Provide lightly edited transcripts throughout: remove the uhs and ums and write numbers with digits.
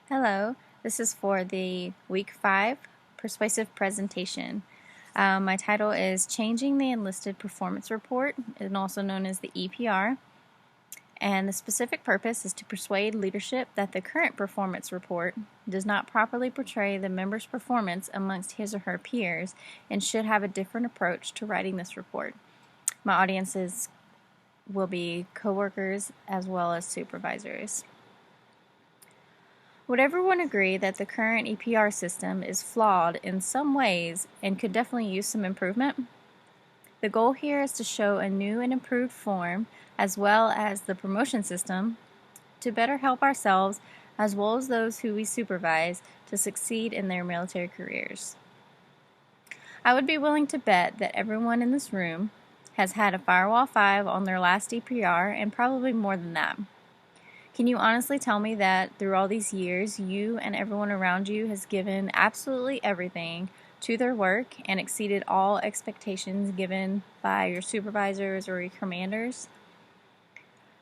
Hello, this is for the Week 5 Persuasive Presentation. My title is Changing the Enlisted Performance Report, and also known as the EPR. And the specific purpose is to persuade leadership that the current performance report does not properly portray the member's performance amongst his or her peers and should have a different approach to writing this report. My audiences will be coworkers as well as supervisors. Would everyone agree that the current EPR system is flawed in some ways and could definitely use some improvement? The goal here is to show a new and improved form as well as the promotion system to better help ourselves as well as those who we supervise to succeed in their military careers. I would be willing to bet that everyone in this room has had a Firewall 5 on their last EPR and probably more than that. Can you honestly tell me that through all these years, you and everyone around you has given absolutely everything to their work and exceeded all expectations given by your supervisors or your commanders?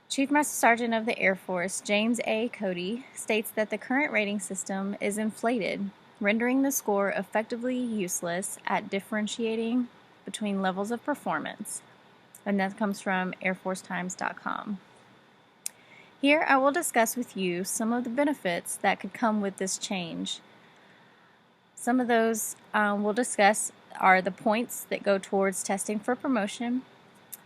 Chief Master Sergeant of the Air Force, James A. Cody, states that the current rating system is inflated, rendering the score effectively useless at differentiating between levels of performance. And that comes from airforcetimes.com. Here I will discuss with you some of the benefits that could come with this change. Some of those we'll discuss are the points that go towards testing for promotion,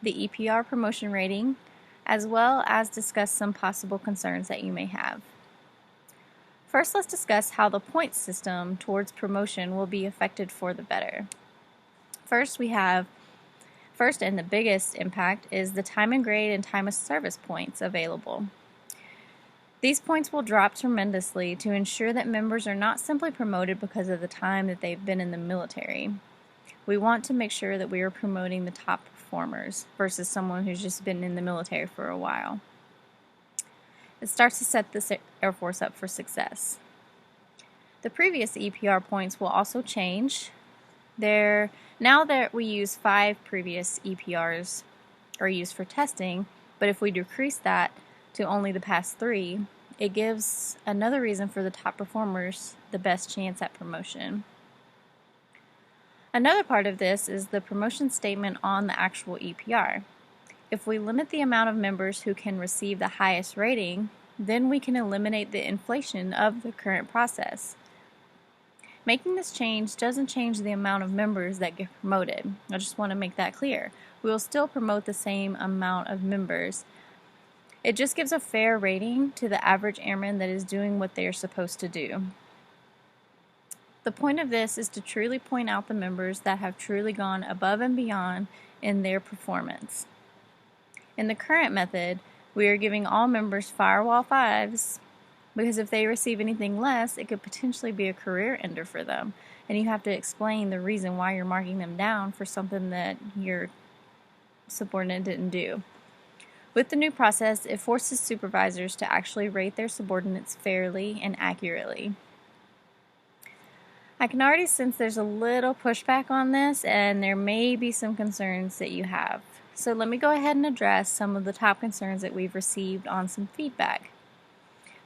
the EPR promotion rating, as well as discuss some possible concerns that you may have. First, let's discuss how the point system towards promotion will be affected for the better. First and the biggest impact is the time and grade and time of service points available. These points will drop tremendously to ensure that members are not simply promoted because of the time that they've been in the military. We want to make sure that we are promoting the top performers versus someone who's just been in the military for a while. It starts to set the Air Force up for success. The previous EPR points will also change. Now that we use 5 previous EPRs are used for testing, but if we decrease that to only the past 3, it gives another reason for the top performers the best chance at promotion. Another part of this is the promotion statement on the actual EPR. If we limit the amount of members who can receive the highest rating, then we can eliminate the inflation of the current process. Making this change doesn't change the amount of members that get promoted. I just want to make that clear. We will still promote the same amount of members. It just gives a fair rating to the average airman that is doing what they are supposed to do. The point of this is to truly point out the members that have truly gone above and beyond in their performance. In the current method, we are giving all members Firewall 5s because if they receive anything less, it could potentially be a career ender for them, and you have to explain the reason why you're marking them down for something that your subordinate didn't do. With the new process, it forces supervisors to actually rate their subordinates fairly and accurately. I can already sense there's a little pushback on this, and there may be some concerns that you have. So let me go ahead and address some of the top concerns that we've received on some feedback.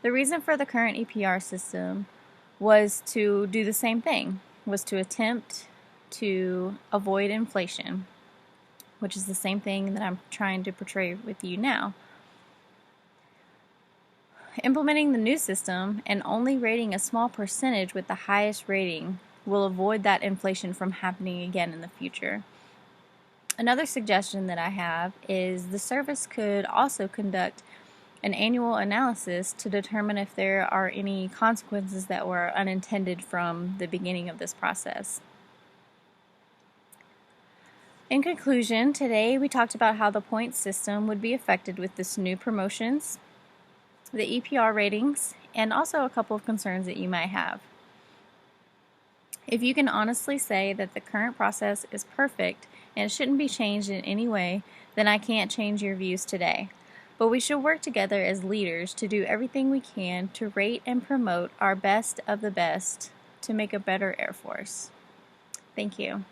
The reason for the current EPR system was to do the same thing, was to attempt to avoid inflation, which is the same thing that I'm trying to portray with you now. Implementing the new system and only rating a small percentage with the highest rating will avoid that inflation from happening again in the future. Another suggestion that I have is the service could also conduct an annual analysis to determine if there are any consequences that were unintended from the beginning of this process. In conclusion, today we talked about how the point system would be affected with this new promotions, the EPR ratings, and also a couple of concerns that you might have. If you can honestly say that the current process is perfect and it shouldn't be changed in any way, then I can't change your views today. But we should work together as leaders to do everything we can to rate and promote our best of the best to make a better Air Force. Thank you.